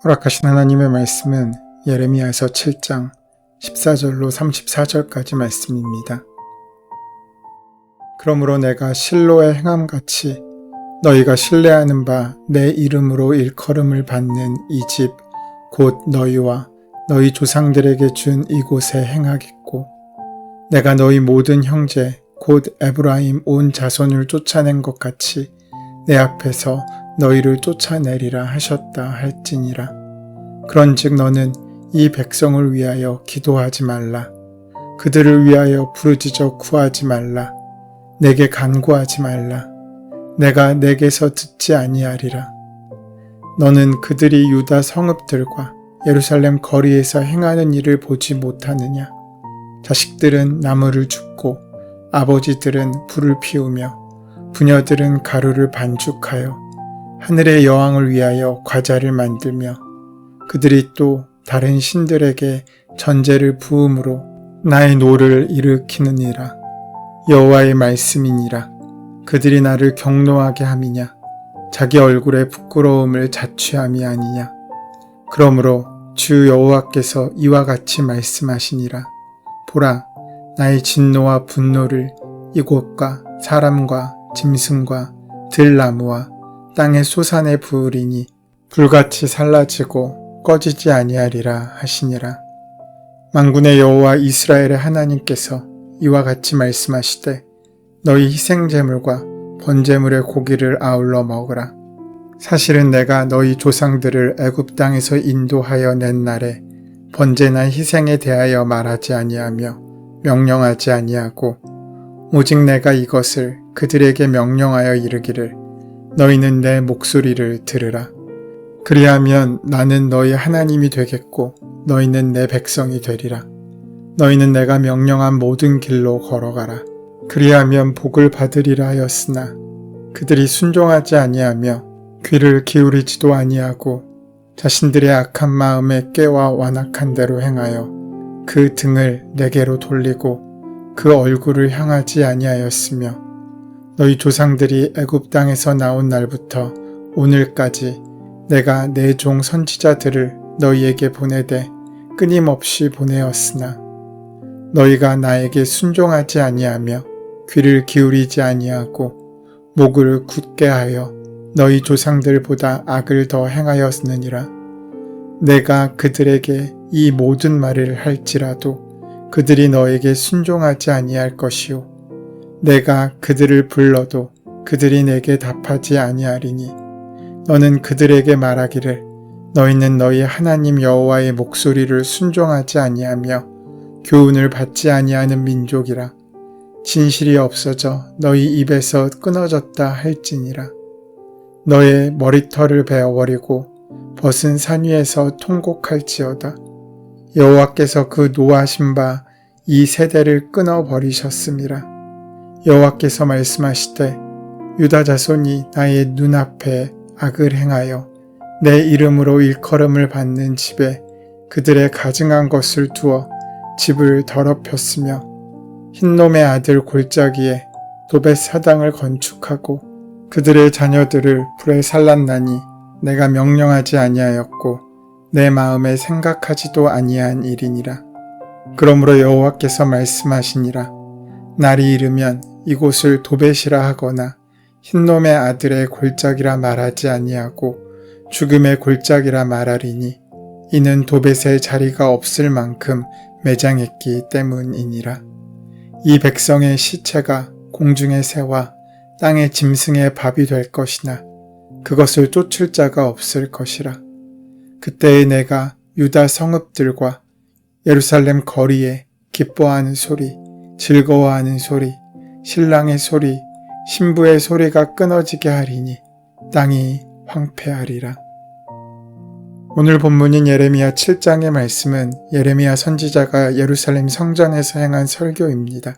허락하신 하나님의 말씀은 예레미야서 7장 14절로 34절까지 말씀입니다. 그러므로 내가 실로의 행함같이 너희가 신뢰하는 바 내 이름으로 일컬음을 받는 이 집 곧 너희와 너희 조상들에게 준 이곳에 행하겠고, 내가 너희 모든 형제 곧 에브라임 온 자손을 쫓아낸 것 같이 내 앞에서 너희를 쫓아내리라 하셨다 할지니라. 그런즉 너는 이 백성을 위하여 기도하지 말라. 그들을 위하여 부르짖어 구하지 말라. 내게 간구하지 말라. 내가 내게서 듣지 아니하리라. 너는 그들이 유다 성읍들과 예루살렘 거리에서 행하는 일을 보지 못하느냐? 자식들은 나무를 줍고 아버지들은 불을 피우며 부녀들은 가루를 반죽하여 하늘의 여왕을 위하여 과자를 만들며 그들이 또 다른 신들에게 전제를 부음으로 나의 노를 일으키느니라. 여호와의 말씀이니라. 그들이 나를 경노하게 함이냐? 자기 얼굴에 부끄러움을 자취함이 아니냐? 그러므로 주 여호와께서 이와 같이 말씀하시니라. 보라, 나의 진노와 분노를 이곳과 사람과 짐승과 들나무와 땅의 소산에 부으리니 불같이 살라지고 꺼지지 아니하리라 하시니라. 만군의 여호와 이스라엘의 하나님께서 이와 같이 말씀하시되 너희 희생제물과 번제물의 고기를 아울러 먹으라. 사실은 내가 너희 조상들을 애굽 땅에서 인도하여 낸 날에 번제나 희생에 대하여 말하지 아니하며 명령하지 아니하고 오직 내가 이것을 그들에게 명령하여 이르기를 너희는 내 목소리를 들으라. 그리하면 나는 너희 하나님이 되겠고 너희는 내 백성이 되리라. 너희는 내가 명령한 모든 길로 걸어가라. 그리하면 복을 받으리라 하였으나 그들이 순종하지 아니하며 귀를 기울이지도 아니하고 자신들의 악한 마음에 깨와 완악한 대로 행하여 그 등을 내게로 돌리고 그 얼굴을 향하지 아니하였으며 너희 조상들이 애굽 땅에서 나온 날부터 오늘까지 내가 내 종 선지자들을 너희에게 보내되 끊임없이 보내었으나 너희가 나에게 순종하지 아니하며 귀를 기울이지 아니하고 목을 굳게 하여 너희 조상들보다 악을 더 행하였느니라. 내가 그들에게 이 모든 말을 할지라도 그들이 너에게 순종하지 아니할 것이요 내가 그들을 불러도 그들이 내게 답하지 아니하리니 너는 그들에게 말하기를 너희는 너희 하나님 여호와의 목소리를 순종하지 아니하며 교훈을 받지 아니하는 민족이라. 진실이 없어져 너희 입에서 끊어졌다 할지니라. 너의 머리털을 베어버리고 벗은 산 위에서 통곡할지어다. 여호와께서 그 노하신 바 이 세대를 끊어버리셨음이라. 여호와께서 말씀하시되 유다 자손이 나의 눈앞에 악을 행하여 내 이름으로 일컬음을 받는 집에 그들의 가증한 것을 두어 집을 더럽혔으며 흰놈의 아들 골짜기에 도벳 사당을 건축하고 그들의 자녀들을 불에 살랐나니 내가 명령하지 아니하였고 내 마음에 생각하지도 아니한 일이니라. 그러므로 여호와께서 말씀하시니라. 날이 이르면 이곳을 도벳이라 하거나 흰놈의 아들의 골짜기라 말하지 아니하고 죽음의 골짜기라 말하리니 이는 도벳의 자리가 없을 만큼 매장했기 때문이니라. 이 백성의 시체가 공중의 새와 땅의 짐승의 밥이 될 것이나 그것을 쫓을 자가 없을 것이라. 그때에 내가 유다 성읍들과 예루살렘 거리에 기뻐하는 소리, 즐거워하는 소리, 신랑의 소리, 신부의 소리가 끊어지게 하리니 땅이 황폐하리라. 오늘 본문인 예레미야 7장의 말씀은 예레미야 선지자가 예루살렘 성전에서 행한 설교입니다.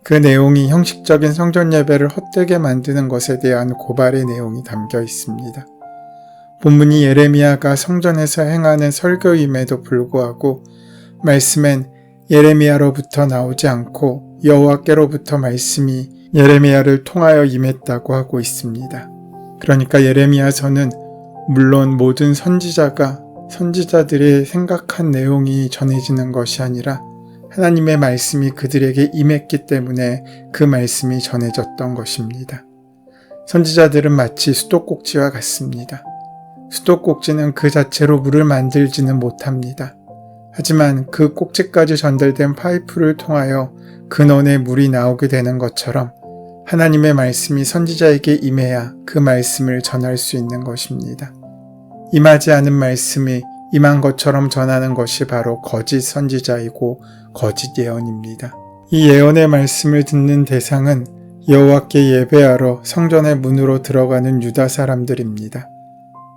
그 내용이 형식적인 성전 예배를 헛되게 만드는 것에 대한 고발의 내용이 담겨 있습니다. 본문이 예레미야가 성전에서 행하는 설교임에도 불구하고 말씀엔 예레미야로부터 나오지 않고 여호와께로부터 말씀이 예레미야를 통하여 임했다고 하고 있습니다. 그러니까 예레미야서는 물론 모든 선지자가 선지자들이 생각한 내용이 전해지는 것이 아니라 하나님의 말씀이 그들에게 임했기 때문에 그 말씀이 전해졌던 것입니다. 선지자들은 마치 수도꼭지와 같습니다. 수도꼭지는 그 자체로 물을 만들지는 못합니다. 하지만 그 꼭지까지 전달된 파이프를 통하여 근원에 물이 나오게 되는 것처럼 하나님의 말씀이 선지자에게 임해야 그 말씀을 전할 수 있는 것입니다. 임하지 않은 말씀이 임한 것처럼 전하는 것이 바로 거짓 선지자이고 거짓 예언입니다. 이 예언의 말씀을 듣는 대상은 여호와께 예배하러 성전의 문으로 들어가는 유다 사람들입니다.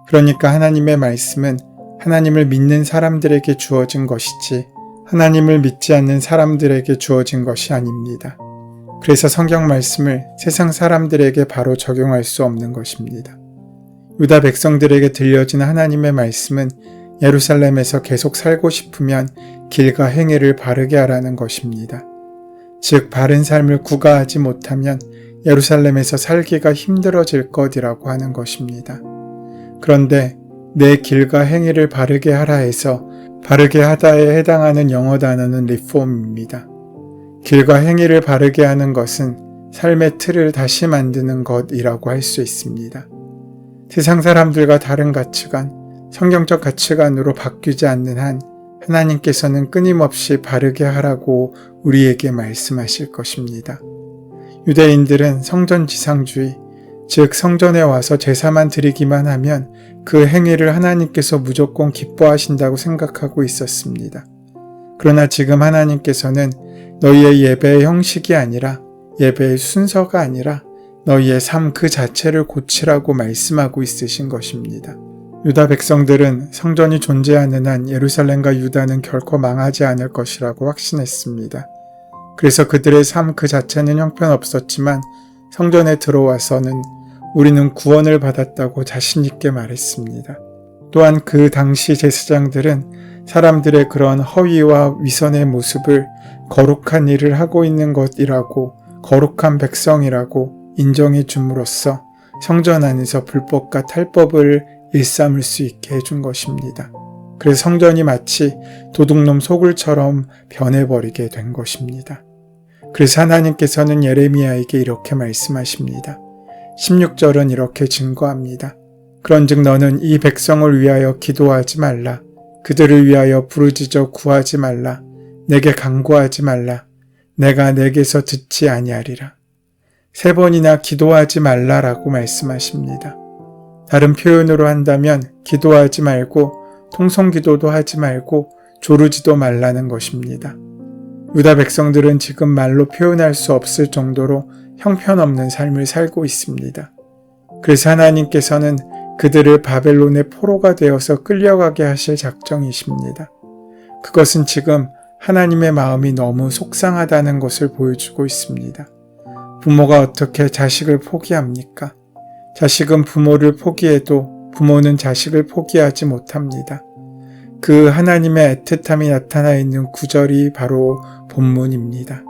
그러니까 하나님의 말씀은 하나님을 믿는 사람들에게 주어진 것이지 하나님을 믿지 않는 사람들에게 주어진 것이 아닙니다. 그래서 성경 말씀을 세상 사람들에게 바로 적용할 수 없는 것입니다. 유다 백성들에게 들려진 하나님의 말씀은 예루살렘에서 계속 살고 싶으면 길과 행위를 바르게 하라는 것입니다. 즉 바른 삶을 구가하지 못하면 예루살렘에서 살기가 힘들어질 것이라고 하는 것입니다. 그런데 내 길과 행위를 바르게 하라 해서 바르게 하다에 해당하는 영어 단어는 리폼입니다. 길과 행위를 바르게 하는 것은 삶의 틀을 다시 만드는 것이라고 할 수 있습니다. 세상 사람들과 다른 가치관, 성경적 가치관으로 바뀌지 않는 한 하나님께서는 끊임없이 바르게 하라고 우리에게 말씀하실 것입니다. 유대인들은 성전지상주의, 즉 성전에 와서 제사만 드리기만 하면 그 행위를 하나님께서 무조건 기뻐하신다고 생각하고 있었습니다. 그러나 지금 하나님께서는 너희의 예배의 형식이 아니라 예배의 순서가 아니라 너희의 삶 그 자체를 고치라고 말씀하고 있으신 것입니다. 유다 백성들은 성전이 존재하는 한 예루살렘과 유다는 결코 망하지 않을 것이라고 확신했습니다. 그래서 그들의 삶 그 자체는 형편없었지만 성전에 들어와서는 우리는 구원을 받았다고 자신 있게 말했습니다. 또한 그 당시 제사장들은 사람들의 그런 허위와 위선의 모습을 거룩한 일을 하고 있는 것이라고 거룩한 백성이라고 인정해 줌으로써 성전 안에서 불법과 탈법을 일삼을 수 있게 해준 것입니다. 그래서 성전이 마치 도둑놈 소굴처럼 변해버리게 된 것입니다. 그래서 하나님께서는 예레미야에게 이렇게 말씀하십니다. 16절은 이렇게 증거합니다. 그런즉 너는 이 백성을 위하여 기도하지 말라. 그들을 위하여 부르짖어 구하지 말라. 내게 간구하지 말라. 내가 내게서 듣지 아니하리라. 3번이나 기도하지 말라라고 말씀하십니다. 다른 표현으로 한다면 기도하지 말고 통성기도도 하지 말고 조르지도 말라는 것입니다. 유다 백성들은 지금 말로 표현할 수 없을 정도로 형편없는 삶을 살고 있습니다. 그래서 하나님께서는 그들을 바벨론의 포로가 되어서 끌려가게 하실 작정이십니다. 그것은 지금 하나님의 마음이 너무 속상하다는 것을 보여주고 있습니다. 부모가 어떻게 자식을 포기합니까? 자식은 부모를 포기해도 부모는 자식을 포기하지 못합니다. 그 하나님의 애틋함이 나타나 있는 구절이 바로 본문입니다.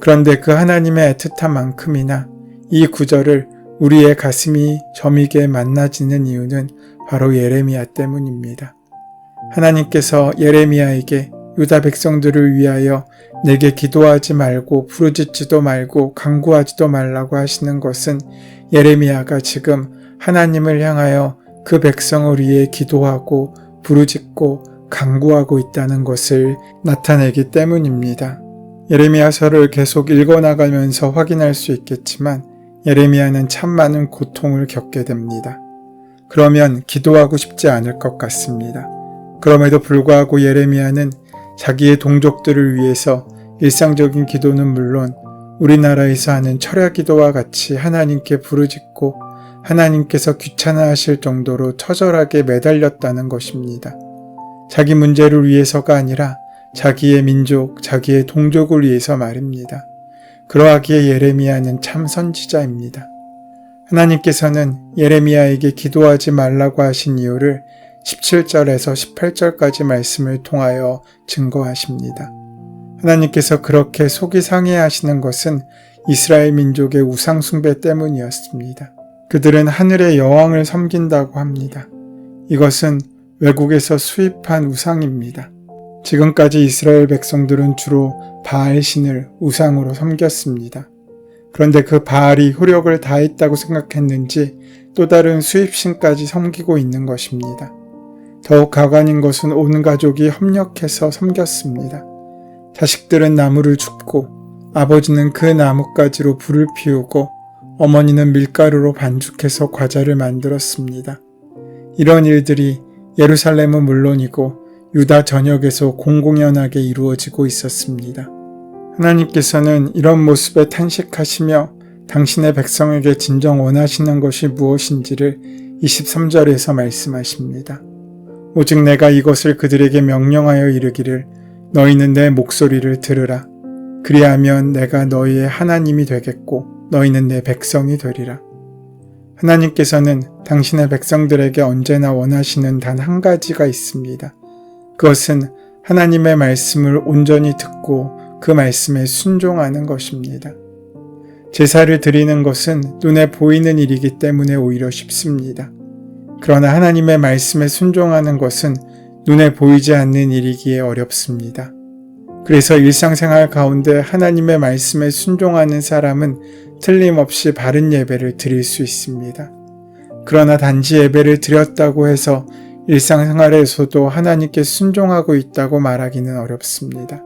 그런데 그 하나님의 애틋함만큼이나 이 구절을 우리의 가슴이 저미게 만나지는 이유는 바로 예레미야 때문입니다. 하나님께서 예레미야에게 유다 백성들을 위하여 내게 기도하지 말고 부르짖지도 말고 간구하지도 말라고 하시는 것은 예레미야가 지금 하나님을 향하여 그 백성을 위해 기도하고 부르짖고 간구하고 있다는 것을 나타내기 때문입니다. 예레미야서를 계속 읽어나가면서 확인할 수 있겠지만 예레미야는 참 많은 고통을 겪게 됩니다. 그러면 기도하고 싶지 않을 것 같습니다. 그럼에도 불구하고 예레미야는 자기의 동족들을 위해서 일상적인 기도는 물론 우리나라에서 하는 철야 기도와 같이 하나님께 부르짖고 하나님께서 귀찮아하실 정도로 처절하게 매달렸다는 것입니다. 자기 문제를 위해서가 아니라 자기의 민족, 자기의 동족을 위해서 말입니다. 그러하기에 예레미야는 참 선지자입니다. 하나님께서는 예레미야에게 기도하지 말라고 하신 이유를 17절에서 18절까지 말씀을 통하여 증거하십니다. 하나님께서 그렇게 속이 상해하시는 것은 이스라엘 민족의 우상 숭배 때문이었습니다. 그들은 하늘의 여왕을 섬긴다고 합니다. 이것은 외국에서 수입한 우상입니다. 지금까지 이스라엘 백성들은 주로 바알 신을 우상으로 섬겼습니다. 그런데 그 바알이 효력을 다했다고 생각했는지 또 다른 수입신까지 섬기고 있는 것입니다. 더욱 가관인 것은 온 가족이 협력해서 섬겼습니다. 자식들은 나무를 줍고 아버지는 그 나뭇가지로 불을 피우고 어머니는 밀가루로 반죽해서 과자를 만들었습니다. 이런 일들이 예루살렘은 물론이고 유다 전역에서 공공연하게 이루어지고 있었습니다. 하나님께서는 이런 모습에 탄식하시며 당신의 백성에게 진정 원하시는 것이 무엇인지를 23절에서 말씀하십니다. 오직 내가 이것을 그들에게 명령하여 이르기를 너희는 내 목소리를 들으라. 그리하면 내가 너희의 하나님이 되겠고 너희는 내 백성이 되리라. 하나님께서는 당신의 백성들에게 언제나 원하시는 단 한 가지가 있습니다. 그것은 하나님의 말씀을 온전히 듣고 그 말씀에 순종하는 것입니다. 제사를 드리는 것은 눈에 보이는 일이기 때문에 오히려 쉽습니다. 그러나 하나님의 말씀에 순종하는 것은 눈에 보이지 않는 일이기에 어렵습니다. 그래서 일상생활 가운데 하나님의 말씀에 순종하는 사람은 틀림없이 바른 예배를 드릴 수 있습니다. 그러나 단지 예배를 드렸다고 해서 일상생활에서도 하나님께 순종하고 있다고 말하기는 어렵습니다.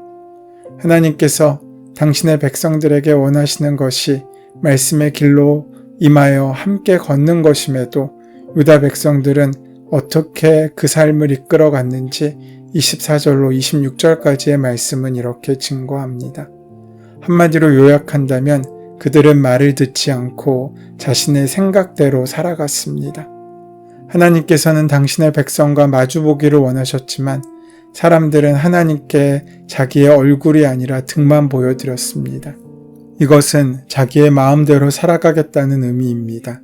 하나님께서 당신의 백성들에게 원하시는 것이 말씀의 길로 임하여 함께 걷는 것임에도 유다 백성들은 어떻게 그 삶을 이끌어갔는지 24절로 26절까지의 말씀은 이렇게 증거합니다. 한마디로 요약한다면 그들은 말을 듣지 않고 자신의 생각대로 살아갔습니다. 하나님께서는 당신의 백성과 마주보기를 원하셨지만 사람들은 하나님께 자기의 얼굴이 아니라 등만 보여드렸습니다. 이것은 자기의 마음대로 살아가겠다는 의미입니다.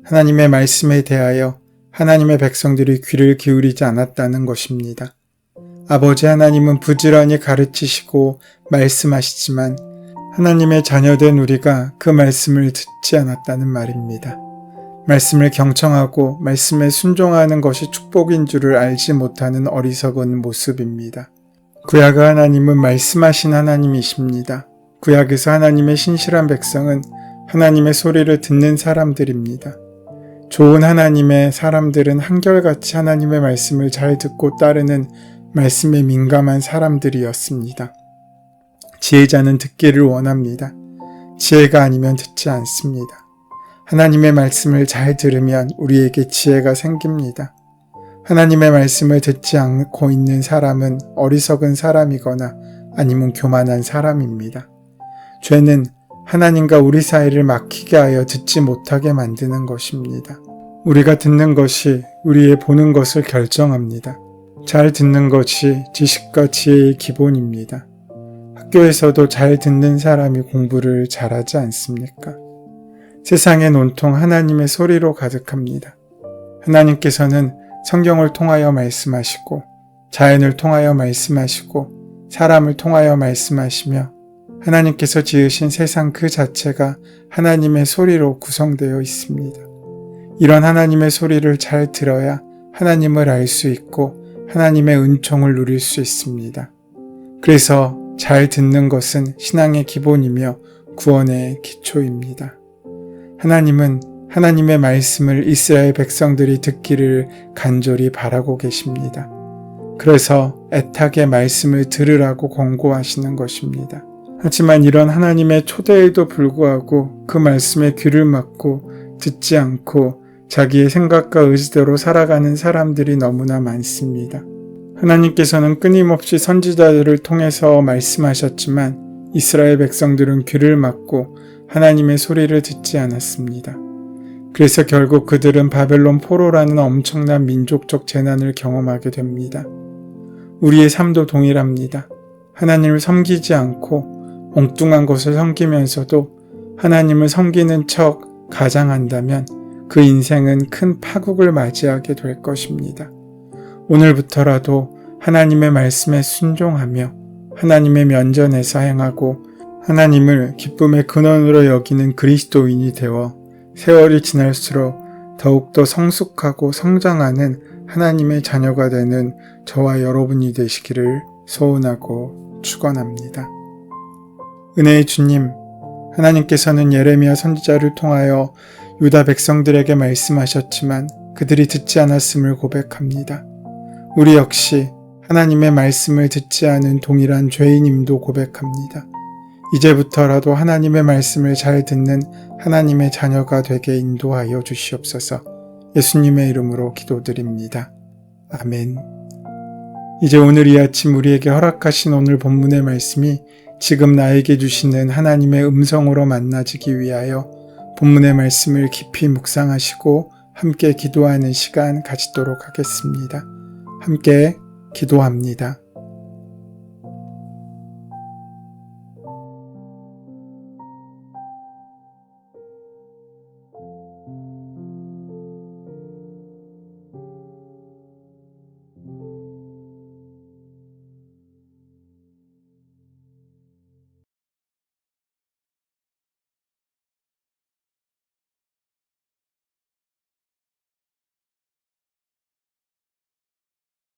하나님의 말씀에 대하여 하나님의 백성들이 귀를 기울이지 않았다는 것입니다. 아버지 하나님은 부지런히 가르치시고 말씀하시지만 하나님의 자녀된 우리가 그 말씀을 듣지 않았다는 말입니다. 말씀을 경청하고 말씀에 순종하는 것이 축복인 줄을 알지 못하는 어리석은 모습입니다. 구약의 하나님은 말씀하신 하나님이십니다. 구약에서 하나님의 신실한 백성은 하나님의 소리를 듣는 사람들입니다. 좋은 하나님의 사람들은 한결같이 하나님의 말씀을 잘 듣고 따르는 말씀에 민감한 사람들이었습니다. 지혜자는 듣기를 원합니다. 지혜가 아니면 듣지 않습니다. 하나님의 말씀을 잘 들으면 우리에게 지혜가 생깁니다. 하나님의 말씀을 듣지 않고 있는 사람은 어리석은 사람이거나 아니면 교만한 사람입니다. 죄는 하나님과 우리 사이를 막히게 하여 듣지 못하게 만드는 것입니다. 우리가 듣는 것이 우리의 보는 것을 결정합니다. 잘 듣는 것이 지식과 지혜의 기본입니다. 학교에서도 잘 듣는 사람이 공부를 잘하지 않습니까? 세상엔 온통 하나님의 소리로 가득합니다. 하나님께서는 성경을 통하여 말씀하시고 자연을 통하여 말씀하시고 사람을 통하여 말씀하시며 하나님께서 지으신 세상 그 자체가 하나님의 소리로 구성되어 있습니다. 이런 하나님의 소리를 잘 들어야 하나님을 알 수 있고 하나님의 은총을 누릴 수 있습니다. 그래서 잘 듣는 것은 신앙의 기본이며 구원의 기초입니다. 하나님은 하나님의 말씀을 이스라엘 백성들이 듣기를 간절히 바라고 계십니다. 그래서 애타게 말씀을 들으라고 권고하시는 것입니다. 하지만 이런 하나님의 초대에도 불구하고 그 말씀에 귀를 막고 듣지 않고 자기의 생각과 의지대로 살아가는 사람들이 너무나 많습니다. 하나님께서는 끊임없이 선지자들을 통해서 말씀하셨지만 이스라엘 백성들은 귀를 막고 하나님의 소리를 듣지 않았습니다. 그래서 결국 그들은 바벨론 포로라는 엄청난 민족적 재난을 경험하게 됩니다. 우리의 삶도 동일합니다. 하나님을 섬기지 않고 엉뚱한 것을 섬기면서도 하나님을 섬기는 척 가장한다면 그 인생은 큰 파국을 맞이하게 될 것입니다. 오늘부터라도 하나님의 말씀에 순종하며 하나님의 면전에서 행하고 하나님을 기쁨의 근원으로 여기는 그리스도인이 되어 세월이 지날수록 더욱더 성숙하고 성장하는 하나님의 자녀가 되는 저와 여러분이 되시기를 소원하고 축원합니다. 은혜의 주님, 하나님께서는 예레미야 선지자를 통하여 유다 백성들에게 말씀하셨지만 그들이 듣지 않았음을 고백합니다. 우리 역시 하나님의 말씀을 듣지 않은 동일한 죄인임도 고백합니다. 이제부터라도 하나님의 말씀을 잘 듣는 하나님의 자녀가 되게 인도하여 주시옵소서. 예수님의 이름으로 기도드립니다. 아멘. 이제 오늘 이 아침 우리에게 허락하신 오늘 본문의 말씀이 지금 나에게 주시는 하나님의 음성으로 만나지기 위하여 본문의 말씀을 깊이 묵상하시고 함께 기도하는 시간 가지도록 하겠습니다. 함께 기도합니다.